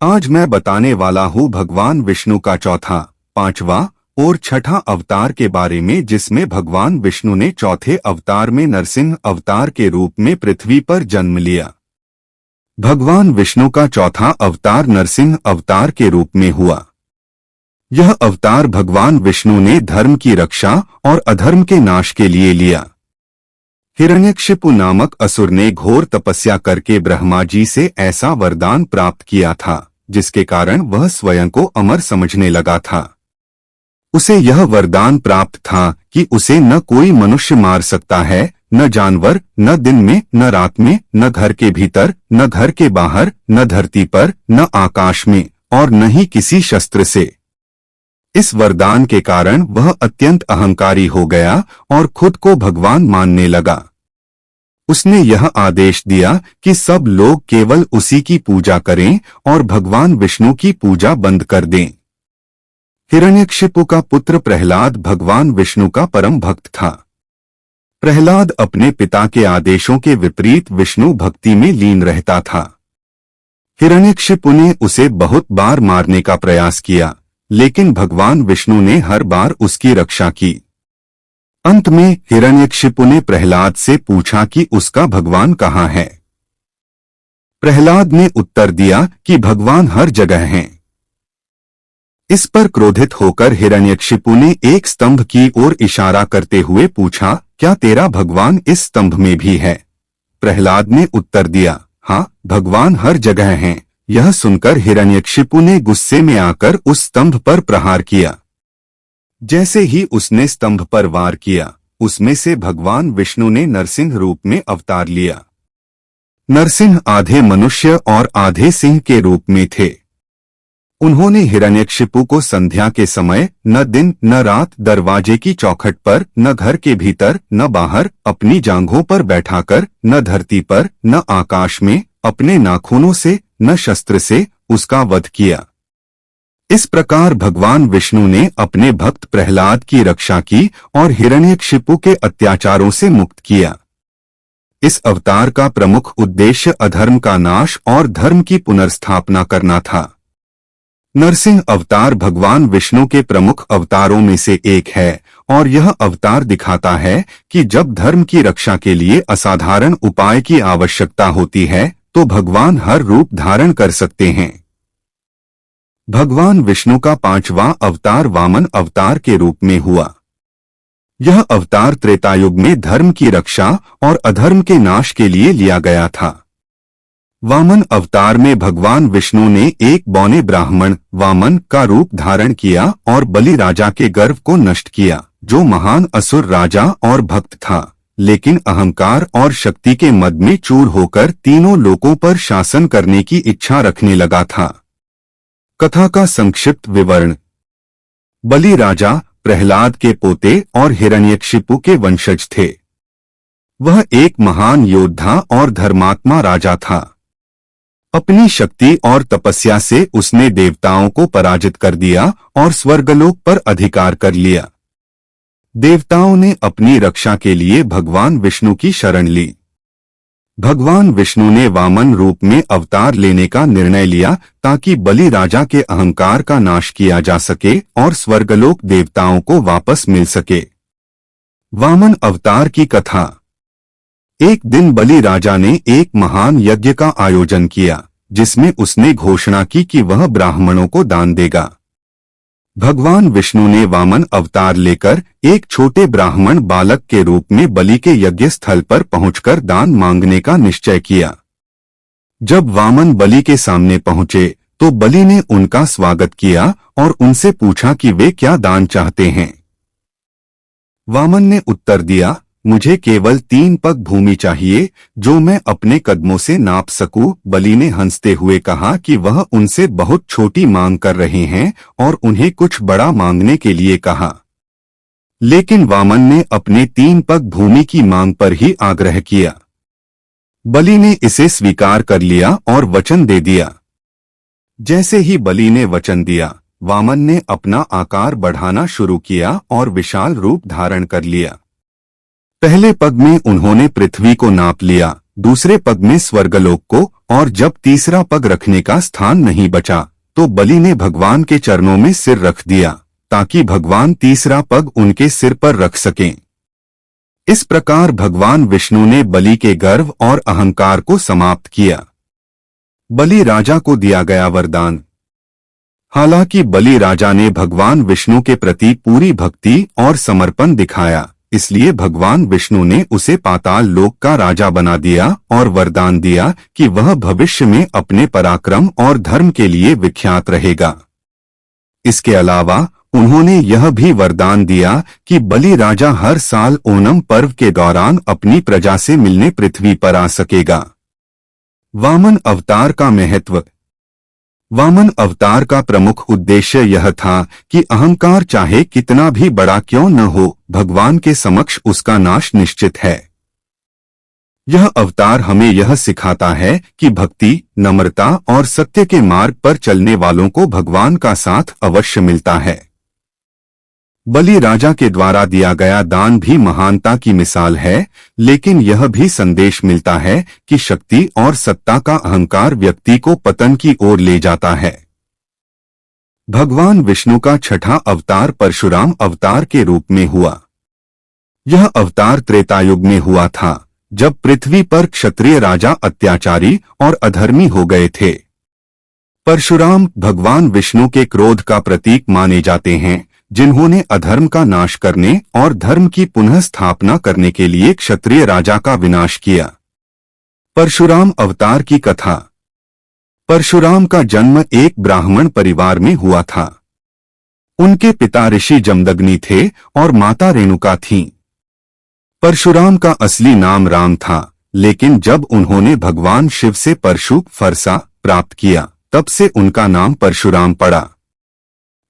आज मैं बताने वाला हूँ भगवान विष्णु का चौथा, पांचवा और छठा अवतार के बारे में, जिसमें भगवान विष्णु ने चौथे अवतार में नरसिंह अवतार के रूप में पृथ्वी पर जन्म लिया। भगवान विष्णु का चौथा अवतार नरसिंह अवतार के रूप में हुआ। यह अवतार भगवान विष्णु ने धर्म की रक्षा और अधर्म के नाश के लिए लिया। हिरण्यकशिपु नामक असुर ने घोर तपस्या करके ब्रह्मा जी से ऐसा वरदान प्राप्त किया था, जिसके कारण वह स्वयं को अमर समझने लगा था। उसे यह वरदान प्राप्त था कि उसे न कोई मनुष्य मार सकता है, न जानवर, न दिन में, न रात में, न घर के भीतर, न घर के बाहर, न धरती पर, न आकाश में, और न ही किसी शस्त्र से। इस वरदान के कारण वह अत्यंत अहंकारी हो गया और खुद को भगवान मानने लगा। उसने यह आदेश दिया कि सब लोग केवल उसी की पूजा करें और भगवान विष्णु की पूजा बंद कर दें। हिरण्यकशिपु का पुत्र प्रहलाद भगवान विष्णु का परम भक्त था। प्रहलाद अपने पिता के आदेशों के विपरीत विष्णु भक्ति में लीन रहता था। हिरण्यकशिपु ने उसे बहुत बार मारने का प्रयास किया, लेकिन भगवान विष्णु ने हर बार उसकी रक्षा की। अंत में हिरण्यकशिपु ने प्रहलाद से पूछा कि उसका भगवान कहाँ है। प्रहलाद ने उत्तर दिया कि भगवान हर जगह हैं। इस पर क्रोधित होकर हिरण्यकशिपु ने एक स्तंभ की ओर इशारा करते हुए पूछा, क्या तेरा भगवान इस स्तंभ में भी है? प्रहलाद ने उत्तर दिया, हाँ, भगवान हर जगह हैं। यह सुनकर हिरण्यकशिपु ने गुस्से में आकर उस स्तंभ पर प्रहार किया। जैसे ही उसने स्तंभ पर वार किया, उसमें से भगवान विष्णु ने नरसिंह रूप में अवतार लिया। नरसिंह आधे मनुष्य और आधे सिंह के रूप में थे। उन्होंने हिरण्यकशिपु को संध्या के समय न दिन न रात दरवाजे की चौखट पर, न घर के भीतर न बाहर, अपनी जांघों पर बैठाकर, न धरती पर न आकाश में, अपने नाखूनों से न शस्त्र से उसका वध किया। इस प्रकार भगवान विष्णु ने अपने भक्त प्रहलाद की रक्षा की और हिरण्यकशिपु के अत्याचारों से मुक्त किया। इस अवतार का प्रमुख उद्देश्य अधर्म का नाश और धर्म की पुनर्स्थापना करना था। नरसिंह अवतार भगवान विष्णु के प्रमुख अवतारों में से एक है और यह अवतार दिखाता है कि जब धर्म की रक्षा के लिए असाधारण उपाय की आवश्यकता होती है तो भगवान हर रूप धारण कर सकते हैं। भगवान विष्णु का पांचवा अवतार वामन अवतार के रूप में हुआ। यह अवतार त्रेतायुग में धर्म की रक्षा और अधर्म के नाश के लिए लिया गया था। वामन अवतार में भगवान विष्णु ने एक बौने ब्राह्मण वामन का रूप धारण किया और बलि राजा के गर्व को नष्ट किया, जो महान असुर राजा और भक्त था, लेकिन अहंकार और शक्ति के मद में चूर होकर तीनों लोकों पर शासन करने की इच्छा रखने लगा था। कथा का संक्षिप्त विवरण। बलि राजा प्रहलाद के पोते और हिरण्यकशिपु के वंशज थे। वह एक महान योद्धा और धर्मात्मा राजा था। अपनी शक्ति और तपस्या से उसने देवताओं को पराजित कर दिया और स्वर्गलोक पर अधिकार कर लिया। देवताओं ने अपनी रक्षा के लिए भगवान विष्णु की शरण ली। भगवान विष्णु ने वामन रूप में अवतार लेने का निर्णय लिया ताकि बलि राजा के अहंकार का नाश किया जा सके और स्वर्गलोक देवताओं को वापस मिल सके। वामन अवतार की कथा। एक दिन बलि राजा ने एक महान यज्ञ का आयोजन किया, जिसमें उसने घोषणा की कि वह ब्राह्मणों को दान देगा। भगवान विष्णु ने वामन अवतार लेकर एक छोटे ब्राह्मण बालक के रूप में बलि के यज्ञ स्थल पर पहुंचकर दान मांगने का निश्चय किया। जब वामन बलि के सामने पहुंचे तो बलि ने उनका स्वागत किया और उनसे पूछा कि वे क्या दान चाहते हैं। वामन ने उत्तर दिया, मुझे केवल 3 पग भूमि चाहिए, जो मैं अपने कदमों से नाप सकूं। बलि ने हंसते हुए कहा कि वह उनसे बहुत छोटी मांग कर रहे हैं और उन्हें कुछ बड़ा मांगने के लिए कहा। लेकिन वामन ने अपने 3 पग भूमि की मांग पर ही आग्रह किया। बलि ने इसे स्वीकार कर लिया और वचन दे दिया। जैसे ही बलि ने वचन दिया, वामन ने अपना आकार बढ़ाना शुरू किया और विशाल रूप धारण कर लिया। पहले पग में उन्होंने पृथ्वी को नाप लिया, दूसरे पग में स्वर्गलोक को, और जब तीसरा पग रखने का स्थान नहीं बचा तो बलि ने भगवान के चरणों में सिर रख दिया ताकि भगवान तीसरा पग उनके सिर पर रख सकें। इस प्रकार भगवान विष्णु ने बलि के गर्व और अहंकार को समाप्त किया। बलि राजा को दिया गया वरदान। हालांकि बलि राजा ने भगवान विष्णु के प्रति पूरी भक्ति और समर्पण दिखाया, इसलिए भगवान विष्णु ने उसे पाताल लोक का राजा बना दिया और वरदान दिया कि वह भविष्य में अपने पराक्रम और धर्म के लिए विख्यात रहेगा। इसके अलावा उन्होंने यह भी वरदान दिया कि बलि राजा हर साल ओणम पर्व के दौरान अपनी प्रजा से मिलने पृथ्वी पर आ सकेगा। वामन अवतार का महत्व। वामन अवतार का प्रमुख उद्देश्य यह था कि अहंकार चाहे कितना भी बड़ा क्यों न हो, भगवान के समक्ष उसका नाश निश्चित है। यह अवतार हमें यह सिखाता है कि भक्ति, नम्रता और सत्य के मार्ग पर चलने वालों को भगवान का साथ अवश्य मिलता है। बलि राजा के द्वारा दिया गया दान भी महानता की मिसाल है, लेकिन यह भी संदेश मिलता है कि शक्ति और सत्ता का अहंकार व्यक्ति को पतन की ओर ले जाता है। भगवान विष्णु का छठा अवतार परशुराम अवतार के रूप में हुआ। यह अवतार त्रेतायुग में हुआ था, जब पृथ्वी पर क्षत्रिय राजा अत्याचारी और अधर्मी हो गए थे। परशुराम भगवान विष्णु के क्रोध का प्रतीक माने जाते हैं, जिन्होंने अधर्म का नाश करने और धर्म की पुनः स्थापना करने के लिए क्षत्रिय राजा का विनाश किया। परशुराम अवतार की कथा। परशुराम का जन्म एक ब्राह्मण परिवार में हुआ था। उनके पिता ऋषि जमदग्नि थे और माता रेणुका थीं। परशुराम का असली नाम राम था, लेकिन जब उन्होंने भगवान शिव से परशु फरसा प्राप्त किया, तब से उनका नाम परशुराम पड़ा।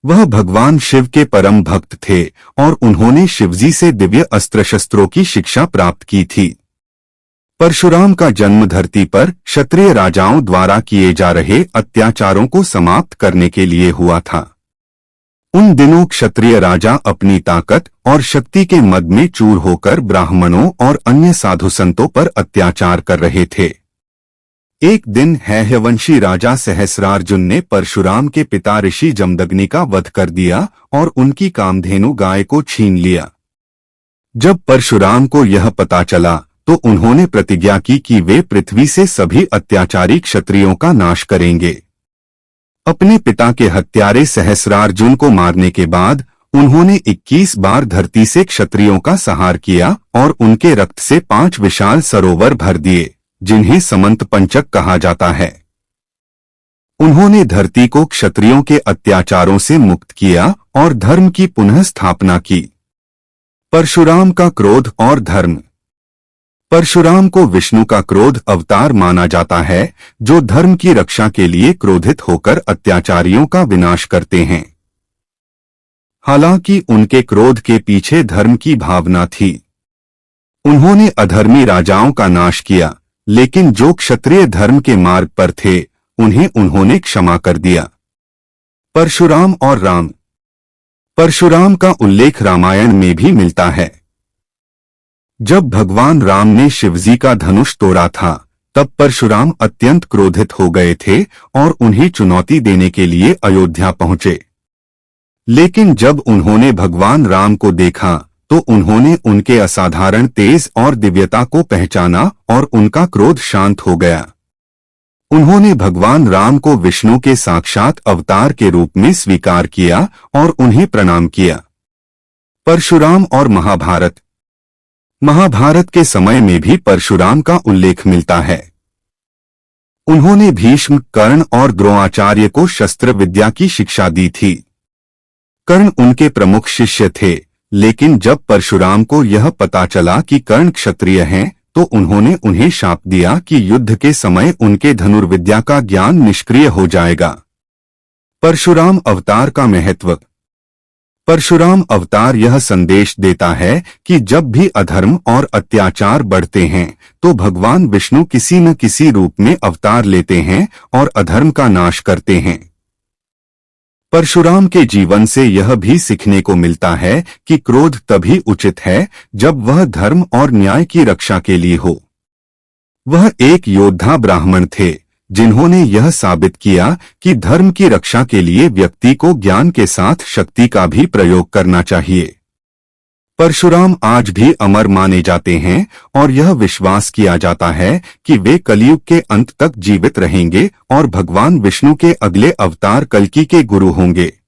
वह भगवान शिव के परम भक्त थे और उन्होंने शिवजी से दिव्य अस्त्र शस्त्रों की शिक्षा प्राप्त की थी। परशुराम का जन्म धरती पर क्षत्रिय राजाओं द्वारा किए जा रहे अत्याचारों को समाप्त करने के लिए हुआ था। उन दिनों क्षत्रिय राजा अपनी ताकत और शक्ति के मद में चूर होकर ब्राह्मणों और अन्य साधु संतों पर अत्याचार कर रहे थे। एक दिन हैहयवंशी राजा सहस्रार्जुन ने परशुराम के पिता ऋषि जमदग्नि का वध कर दिया और उनकी कामधेनु गाय को छीन लिया। जब परशुराम को यह पता चला तो उन्होंने प्रतिज्ञा की कि वे पृथ्वी से सभी अत्याचारी क्षत्रियों का नाश करेंगे। अपने पिता के हत्यारे सहस्रार्जुन को मारने के बाद उन्होंने 21 बार धरती से क्षत्रियों का संहार किया और उनके रक्त से 5 विशाल सरोवर भर दिए, जिन्हें समंत पंचक कहा जाता है। उन्होंने धरती को क्षत्रियों के अत्याचारों से मुक्त किया और धर्म की पुनः स्थापना की। परशुराम का क्रोध और धर्म। परशुराम को विष्णु का क्रोध अवतार माना जाता है, जो धर्म की रक्षा के लिए क्रोधित होकर अत्याचारियों का विनाश करते हैं। हालांकि उनके क्रोध के पीछे धर्म की भावना थी। उन्होंने अधर्मी राजाओं का नाश किया, लेकिन जो क्षत्रिय धर्म के मार्ग पर थे उन्हें उन्होंने क्षमा कर दिया। परशुराम और राम। परशुराम का उल्लेख रामायण में भी मिलता है। जब भगवान राम ने शिवजी का धनुष तोड़ा था, तब परशुराम अत्यंत क्रोधित हो गए थे और उन्हें चुनौती देने के लिए अयोध्या पहुंचे। लेकिन जब उन्होंने भगवान राम को देखा तो उन्होंने उनके असाधारण तेज और दिव्यता को पहचाना और उनका क्रोध शांत हो गया। उन्होंने भगवान राम को विष्णु के साक्षात अवतार के रूप में स्वीकार किया और उन्हें प्रणाम किया। परशुराम और महाभारत। महाभारत के समय में भी परशुराम का उल्लेख मिलता है। उन्होंने भीष्म, कर्ण और द्रोणाचार्य को शस्त्र विद्या की शिक्षा दी थी। कर्ण उनके प्रमुख शिष्य थे, लेकिन जब परशुराम को यह पता चला कि कर्ण क्षत्रिय हैं, तो उन्होंने उन्हें शाप दिया कि युद्ध के समय उनके धनुर्विद्या का ज्ञान निष्क्रिय हो जाएगा। परशुराम अवतार का महत्व। परशुराम अवतार यह संदेश देता है कि जब भी अधर्म और अत्याचार बढ़ते हैं तो भगवान विष्णु किसी न किसी रूप में अवतार लेते हैं और अधर्म का नाश करते हैं। परशुराम के जीवन से यह भी सीखने को मिलता है कि क्रोध तभी उचित है जब वह धर्म और न्याय की रक्षा के लिए हो। वह एक योद्धा ब्राह्मण थे जिन्होंने यह साबित किया कि धर्म की रक्षा के लिए व्यक्ति को ज्ञान के साथ शक्ति का भी प्रयोग करना चाहिए। परशुराम आज भी अमर माने जाते हैं और यह विश्वास किया जाता है कि वे कलयुग के अंत तक जीवित रहेंगे और भगवान विष्णु के अगले अवतार कल्कि के गुरु होंगे।